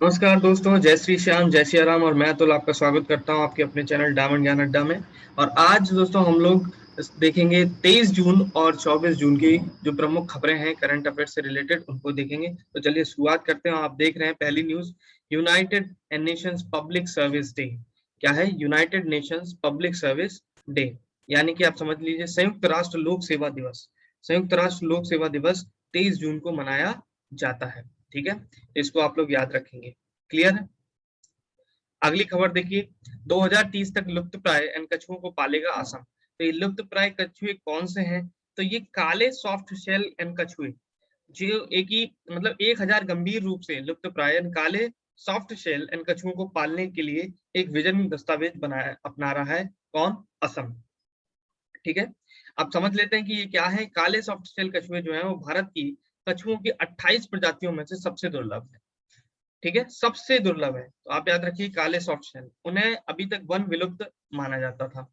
नमस्कार दोस्तों, जय श्री श्याम, जय सिया राम। और मैं अतुल आपका स्वागत करता हूं आपके अपने चैनल डायमंड ज्ञान अड्डा में। और आज दोस्तों हम लोग देखेंगे 23 जून और 24 जून की जो प्रमुख खबरें हैं करंट अफेयर से रिलेटेड, उनको देखेंगे। तो चलिए शुरुआत करते हैं। आप देख रहे हैं पहली news, United Nations public service day. क्या है United Nations public service day? यानी कि आप समझ लीजिए संयुक्त राष्ट्र लोक सेवा दिवस। संयुक्त राष्ट्र लोक सेवा दिवस 23 जून को मनाया जाता है। ठीक है, इसको आप लोग याद रखेंगे। क्लियर है? अगली खबर देखिए, 2030 तक लुप्तप्राय इन कछुओं को पालेगा असम। तो ये लुप्तप्राय कछुए कौन से हैं? तो ये काले सॉफ्ट शेल इन कछुए, जो एक ही मतलब 1000 गंभीर रूप से लुप्तप्राय काले सॉफ्ट शेल इन कछुओं को पालने के लिए एक विजन दस्तावेज बनाया अपना रहा है। कौन? असम। ठीक है, आप समझ लेते हैं कि ये क्या है। काले सॉफ्ट शेल कछुए जो है वो भारत की कछुओं की 28 प्रजातियों में से सबसे दुर्लभ है। ठीक है, सबसे दुर्लभ है। तो आप याद रखिए काले सॉफ्ट शेल, उन्हें अभी तक वन विलुप्त माना जाता था।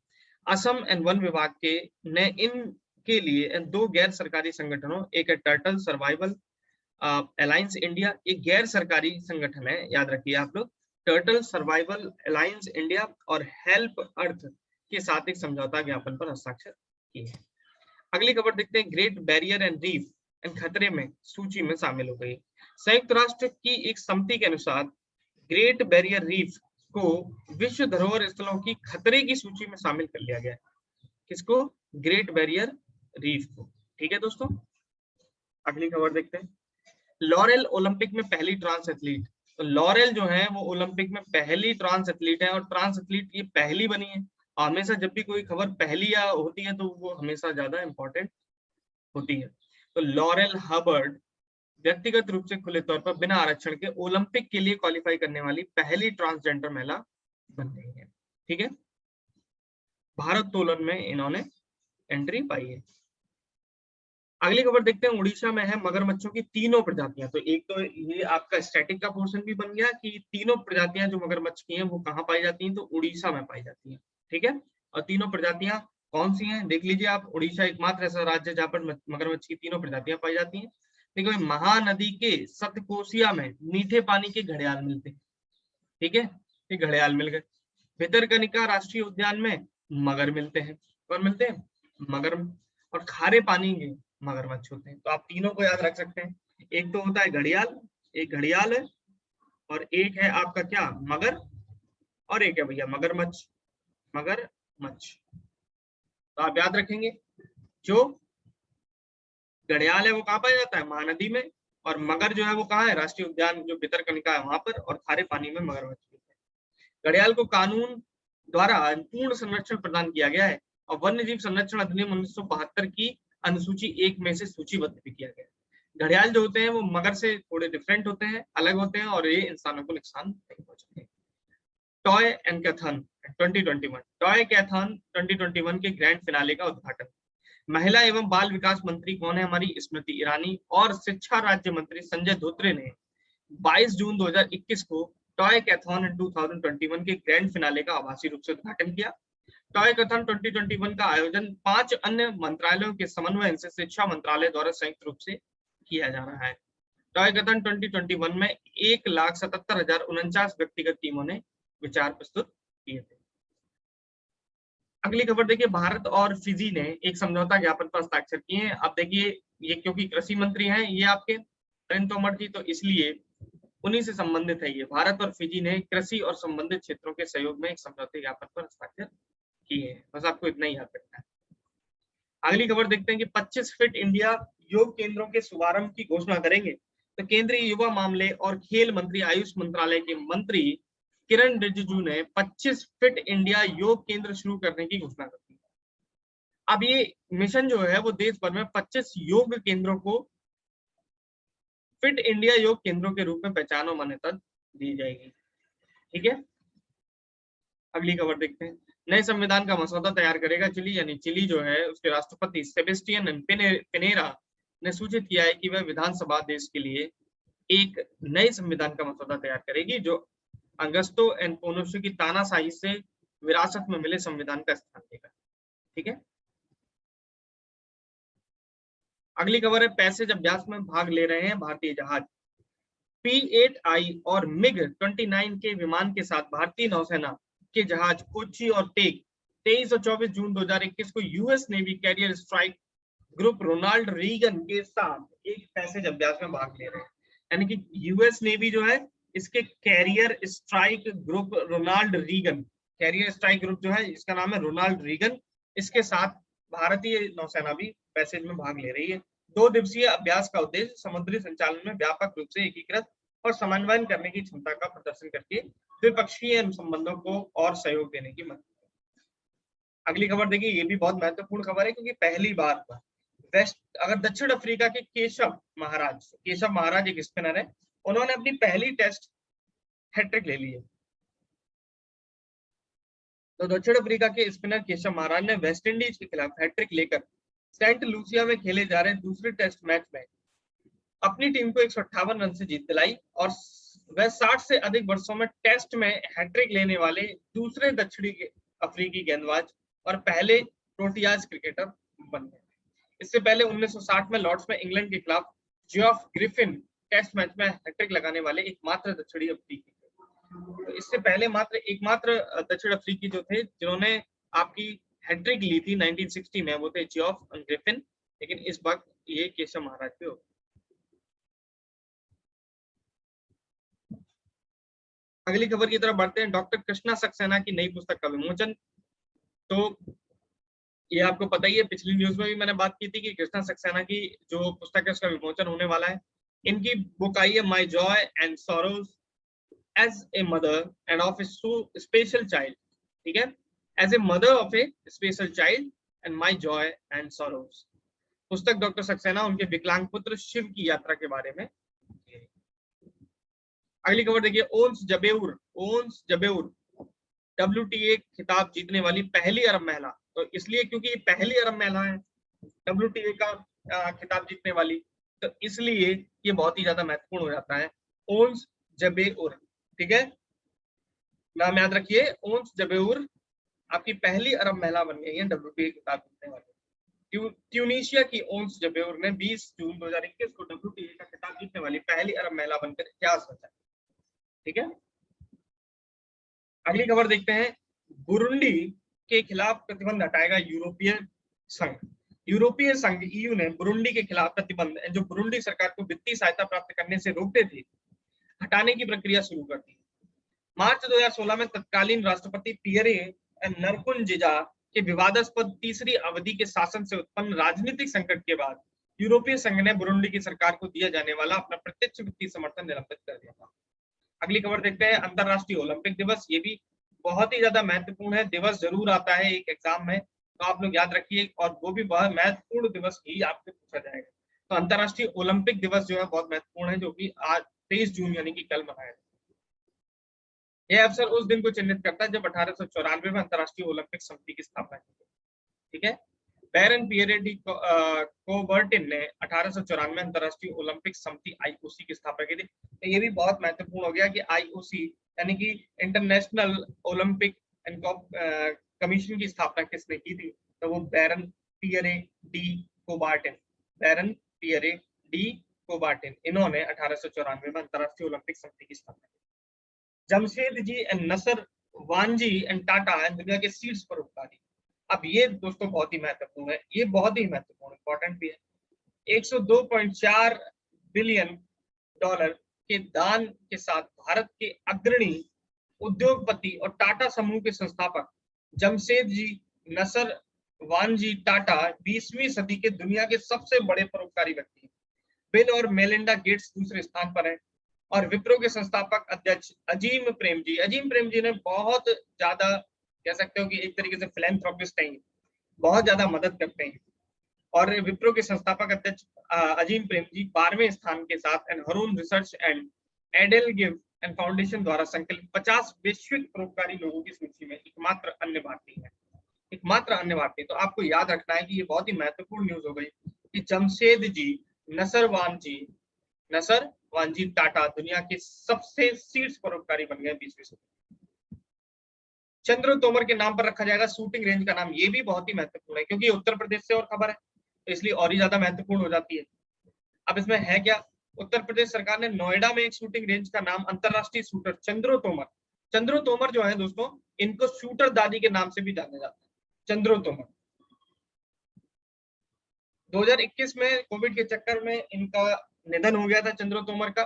असम एंड वन विभाग के ने इनके लिए दो गैर सरकारी संगठनों, एक है टर्टल सर्वाइवल अलायंस इंडिया, एक गैर सरकारी संगठन है, याद रखिए आप लोग, टर्टल सर्वाइवल अलायंस इंडिया और हेल्प अर्थ के साथ एक समझौता ज्ञापन पर हस्ताक्षर किए। अगली खबर देखते हैं, ग्रेट बैरियर एंड रीफ इन खतरे में सूची में शामिल हो गई। संयुक्त राष्ट्र की एक समिति के अनुसार ग्रेट बैरियर रीफ को विश्व धरोहर स्थलों की खतरे की सूची में शामिल कर लिया गया है। किसको? ग्रेट बैरियर रीफ को। ठीक है दोस्तों, अगली खबर देखते हैं, लॉरेल ओलंपिक में पहली ट्रांस एथलीट। तो लॉरेल जो है वो ओलंपिक में पहली ट्रांस एथलीट है, और ट्रांस एथलीट ये पहली बनी है। और हमेशा जब भी कोई खबर पहली या होती है तो वो हमेशा ज्यादा इंपॉर्टेंट होती है। तो लॉरेल हबर्ड व्यक्तिगत रूप से खुले तौर पर बिना आरक्षण के ओलंपिक के लिए क्वालिफाई करने वाली पहली ट्रांसजेंडर महिला बन गई है। ठीक है, भारोत्तोलन में इन्होंने एंट्री पाई है। अगली खबर देखते हैं, उड़ीसा में है मगरमच्छों की तीनों प्रजातियां। तो एक तो ये आपका स्टैटिक का पोर्शन भी बन गया कि तीनों प्रजातियां जो मगरमच्छ की हैं वो कहाँ पाई जाती हैं, तो उड़ीसा में पाई जाती हैं। ठीक है, और तीनों प्रजातियां कौन सी हैं देख लीजिए आप। उड़ीसा एकमात्र ऐसा राज्य है जहाँ पर मगरमच्छ की तीनों प्रजातियां पाई जाती हैं। देखो, महानदी के सतकोसिया में मीठे पानी के घड़ियाल मिलते हैं। ठीक है, ये घड़ियाल मिल गए। भितरकनिका राष्ट्रीय उद्यान में मगर मिलते हैं। कौन मिलते हैं? मगर। और खारे पानी के मगरमच्छ होते हैं। तो आप तीनों को याद रख सकते हैं। एक तो होता है घड़ियाल, एक घड़ियाल है, और एक है आपका क्या? मगर। और एक है भैया मगरमच्छ। मगरमच्छ। तो आप याद रखेंगे, जो घड़ियाल है वो कहाँ पाया जाता है? महानदी में। और मगर जो है वो कहाँ है? राष्ट्रीय उद्यान जो भितरकनिका है वहां पर। और खारे पानी में मगरमच्छ मिलते हैं। घड़ियाल को कानून द्वारा पूर्ण संरक्षण प्रदान किया गया है, और वन्य जीव संरक्षण अधिनियम 1972 की अनुसूची 1 में से सूचीबद्ध भी किया गया है। घड़ियाल जो होते हैं वो मगर से थोड़े डिफरेंट होते हैं, अलग होते हैं, और ये इंसानों को नुकसान नहीं पहुंचाते। टॉय एंड कैथन 2021, टॉय कैथन 2021 के ग्रैंड फिनाले का उद्घाटन। महिला एवं बाल विकास मंत्री कौन है? हमारी स्मृति ईरानी। और शिक्षा राज्य मंत्री संजय धोत्रे ने 22 जून 2021 को टॉय कैथन 2021 के ग्रैंड फिनाले का आभासी रूप से उद्घाटन किया। टॉय कैथन 2021 का आयोजन 5 अन्य मंत्रालयों के समन्वय से शिक्षा मंत्रालय द्वारा संयुक्त रूप से किया जा रहा है। टॉय कैथन 2021 में 1,77,049 व्यक्तिगत टीमों ने विचार प्रस्तुत किए थे। अगली खबर देखिए, भारत और फिजी ने एक समझौता ज्ञापन पर हस्ताक्षर किए हैं। अब देखिए, ये क्योंकि कृषि मंत्री हैं ये आपके नरेंद्र तोमर जी, तो इसलिए उन्हीं से संबंधित है ये। भारत और फिजी ने कृषि और संबंधित क्षेत्रों के सहयोग में एक समझौते ज्ञापन पर हस्ताक्षर किए हैं। बस आपको इतना ही याद रखना है। अगली खबर देखते हैं कि 25 फिट इंडिया योग केंद्रों के शुभारंभ की घोषणा करेंगे। तो केंद्रीय युवा मामले और खेल मंत्री, आयुष मंत्रालय के मंत्री किरण रिजिजू ने 25 फिट इंडिया योग केंद्र शुरू करने की घोषणा कर दी। अब ये मिशन जो है वो देश भर में 25 योग केंद्रों को फिट इंडिया योग केंद्रों के रूप में पहचान और मान्यता दी जाएगी। ठीक है, अगली खबर देखते हैं, नए संविधान का मसौदा तैयार करेगा चिली। यानी चिली जो है उसके राष्ट्रपति सेबेस्टियन पिनेरा ने सूचित किया है कि वह विधानसभा देश के लिए एक नए संविधान का मसौदा तैयार करेगी, जो अगस्तो एंड पोनोशो की तानाशाही से विरासत में मिले संविधान का स्थान देगा। ठीक है, अगली खबर है, पैसेज अभ्यास में भाग ले रहे हैं भारतीय जहाज। P-8I और MiG-29 के विमान के साथ भारतीय नौसेना के जहाज कोची और टेक 23 और 24 जून 2021 को US navy carrier strike group Ronald Reagan के साथ एक पैसेज अभ्यास में भाग ले रहे हैं। यानी कि यूएस नेवी जो है इसके carrier strike group Ronald Reagan, carrier strike group जो है इसका नाम है रोनाल्ड रीगन, इसके साथ भारतीय नौसेना भी पैसेज में भाग ले रही है। 2 दिवसीय अभ्यास का उद्देश्य समुद्री संचालन में व्यापक रूप से एकीकृत और समन्वय करने की क्षमता का प्रदर्शन करके द्विपक्षीय संबंधों को और सहयोग देने की मदद। अगली खबर देखिए, ये भी बहुत महत्वपूर्ण खबर है क्योंकि पहली बार अगर दक्षिण अफ्रीका के केशव महाराज एक स्पिनर है, उन्होंने अपनी पहली टेस्ट हैट्रिक ले ली है। तो दक्षिण अफ्रीका के स्पिनर केशव महाराज ने वेस्ट इंडीज के खिलाफ हैट्रिक लेकर सेंट लूसिया में खेले जा रहे दूसरे टेस्ट मैच में अपनी टीम को 158 रन से जीत दिलाई और वह 60 से अधिक वर्षों में टेस्ट में हैट्रिक लेने वाले दूसरे दक्षिणी अफ्रीकी गेंदबाज और पहले प्रोटियाज क्रिकेटर बन गए। इससे पहले 1960 में लॉर्ड्स में इंग्लैंड के खिलाफ जियोफ ग्रिफिन टेस्ट मैच में हैट्रिक लगाने वाले एकमात्र दक्षिणी अफ्रीकी। तो इससे पहले एकमात्र दक्षिण अफ्रीकी जो थे जिन्होंने आपकी हैट्रिक ली थी 1960 में, वो थे जियोफ ग्रिफिन, लेकिन इस वक्त ये केशव महाराज पे हो। अगली खबर की तरफ बढ़ते हैं। डॉक्टर कृष्णा सक्सेना की नई पुस्तक का विमोचन। तो ये आपको पता ही है, पिछली न्यूज में भी मैंने बात की थी कि कृष्णा सक्सेना की जो पुस्तक है उसका विमोचन होने वाला है। इनकी बुक आई है my joy and sorrows as a mother and of a special child, ठीक है, as a mother of a special child and my joy and sorrows. पुस्तक डॉक्टर सक्सेना उनके विकलांग पुत्र शिव की यात्रा के बारे में। अगली खबर देखिए, ओन्स जबेउर WTA खिताब जीतने वाली पहली अरब महिला। तो इसलिए क्योंकि ये पहली अरब महिला है WTA का खिताब जीतने वाली, तो इसलिए ये बहुत ही ज्यादा महत्वपूर्ण हो जाता है। ओन्स जबेउर, ठीक है, नाम याद रखिए, ओन्स जबेउर आपकी पहली अरब महिला बन गई है WTA खिताब जीतने वाली। ट्यूनीशिया की ओन्स जबेउर ने 20 जून 2021 को WTA का खिताब जीतने वाली पहली अरब महिला बनकर इतिहास रचा, ठीक है। अगली खबर देखते हैं, बुरुंडी के खिलाफ प्रतिबंध हटाएगा यूरोपीय संघ। यूरोपीय संघ EU ने बुरुंडी के खिलाफ प्रतिबंध जो बुरुंडी सरकार को वित्तीय सहायता प्राप्त करने से रोकते थे, हटाने की प्रक्रिया शुरू कर दी। मार्च 2016 में तत्कालीन राष्ट्रपति पियरे नरकुंजिजा के विवादास्पद तीसरी अवधि के शासन से उत्पन्न राजनीतिक संकट के बाद यूरोपीय संघ ने बुरुंडी की सरकार को दिया जाने वाला अपना प्रत्यक्ष वित्तीय समर्थन निलंबित कर दिया था। अगली खबर देखते हैं, अंतरराष्ट्रीय ओलंपिक दिवस। ये भी बहुत ही ज्यादा महत्वपूर्ण है, दिवस जरूर आता है एक एग्जाम में, तो आप लोग याद रखिए, और वो भी बहुत महत्वपूर्ण दिवस ही आपसे पूछा जाएगा। तो अंतरराष्ट्रीय ओलंपिक दिवस जो है बहुत महत्वपूर्ण है, जो कि आज 23 जून यानी कि कल मनाया जाएगा। यह अवसर उस दिन को चिन्हित करता है जब 1894 में अंतरराष्ट्रीय ओलंपिक समिति की स्थापना की गई, ठीक है। बैरन पियरे डी कोबर्टिन ने 1894 में अंतरराष्ट्रीय ओलंपिक समिति IOC की स्थापना की थी। तो ये भी बहुत महत्वपूर्ण हो गया कि IOC यानी कि इंटरनेशनल ओलंपिक एंड कमीशन की स्थापना किसने की थी, तो वो बैरन पियरे डी कोबार्टिन, इन्होंने 1894 में अंतरराष्ट्रीय ओलंपिक समिति की स्थापना की। Jamshedji and Nusserwanji and Tata दुनिया के सीड्स परोपकारी। अब ये दोस्तों बहुत ही महत्वपूर्ण है, ये बहुत ही महत्वपूर्ण इंपॉर्टेंट भी है। 102.4 बिलियन डॉलर के दान के साथ भारत के अग्रणी उद्योगपति और टाटा समूह के संस्थापक जमशेदजी नसर वानजी टाटा 20वीं सदी के दुनिया के सबसे बड़े परोपकारी व्यक्ति हैं। बिल और मेलिंडा गेट्स दूसरे स्थान पर हैं और विप्रो के संस्थापक अध्यक्ष अजीम प्रेमजी ने बहुत ज्यादा कह सकते हो कि एक तरीके से फिलैंथ्रोपिस्ट हैं, बहुत ज्यादा मदद करते हैं। और विप्रो के संस्थापक अध्यक्ष अजीम प्रेमजी 12वें स्थान के साथ Haroon research and EdelGive and foundation द्वारा संकलित 50 वैश्विक परोपकारी लोगों की सूची में एकमात्र अन्य भारतीय। तो आपको याद रखना है कि ये बहुत ही महत्वपूर्ण न्यूज हो गई कि जमशेदजी नसर वानजी टाटा दुनिया के सबसे शीर्ष परोपकारी बन गए 20वीं सदी। चंद्र तोमर के नाम पर रखा जाएगा शूटिंग रेंज का नाम। ये भी बहुत ही महत्वपूर्ण है क्योंकि उत्तर प्रदेश से और खबर है, तो इसलिए और ही ज्यादा महत्वपूर्ण हो जाती है। अब इसमें है क्या, उत्तर प्रदेश सरकार ने नोएडा में एक शूटिंग रेंज का नाम अंतरराष्ट्रीय शूटर चंद्रो तोमर जो है दोस्तों, इनको शूटर दादी के नाम से भी जाना जाता है, चंद्रो तोमर। 2021 में कोविड के चक्कर में इनका निधन हो गया था चंद्रो तोमर का,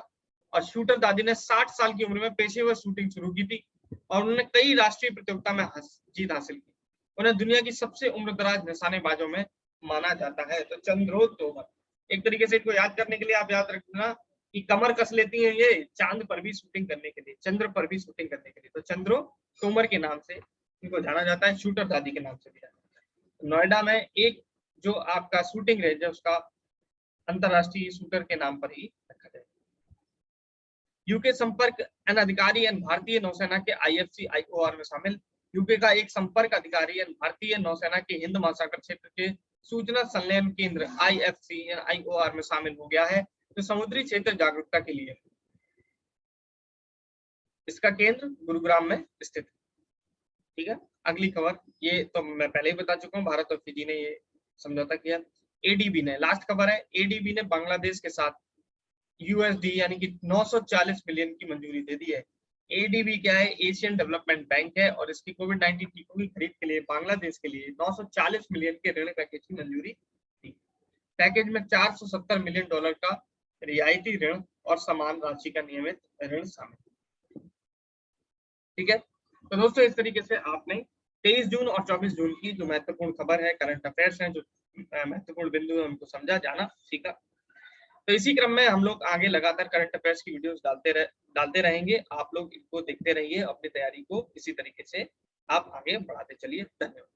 और शूटर दादी ने 60 साल की उम्र में पेशेवर शूटिंग शुरू की थी और उन्होंने कई राष्ट्रीय प्रतियोगिता में जीत हासिल की। उन्हें दुनिया की सबसे उम्रदराज निशानेबाजों में माना जाता है। तो चंद्रो तोमर, एक तरीके से इनको याद करने के लिए आप याद रखना कि कमर कस लेती हैं ये चांद पर भी शूटिंग करने के लिए, चंद्र पर भी शूटिंग करने के लिए। तो चंद्रो तोमर के नाम से इनको जाना जाता है, शूटर दादी के नाम से भी जाना जाता है। नोएडा में एक जो आपका शूटिंग रेंज है उसका अंतरराष्ट्रीय शूटर के नाम पर ही रखा जाएगा। यूके संपर्क अधिकारी भारतीय नौसेना के IFC IOR में शामिल। यूके का एक संपर्क अधिकारी भारतीय नौसेना के हिंद महासागर क्षेत्र के सूचना संलयन केंद्र IFC IOR में शामिल हो गया है, जो समुद्री क्षेत्र जागरूकता के लिए। इसका केंद्र गुरुग्राम में स्थित है। ठीक है, अगली खबर, ये तो मैं पहले ही बता चुका हूँ, भारत और फिजी ने ये समझौता किया। ADB ने, लास्ट खबर है, ADB ने बांग्लादेश के साथ USD यानी कि 940 मिलियन की मंजूरी दे दी है। ADB क्या है? एशियन डेवलपमेंट बैंक है और इसकी कोविड-19 टीकों की खरीद के लिए बांग्लादेश के लिए 940 मिलियन के ऋण पैकेज की मंजूरी दी। पैकेज में $470 मिलियन का रियायती ऋण और समान राशि का नियमित ऋण शामिल। ठीक है, तो दोस्तों इस तरीके से आपने 23 जून और 24 जून की जो महत्वपूर्ण खबर है, करंट अफेयर्स हैं, जो महत्वपूर्ण बिंदु है, उनको समझा, जाना, सीखा। तो इसी क्रम में हम लोग आगे लगातार करंट अफेयर्स की वीडियोस डालते रहेंगे। आप लोग इनको देखते रहिए, अपनी तैयारी को इसी तरीके से आप आगे बढ़ाते चलिए। धन्यवाद।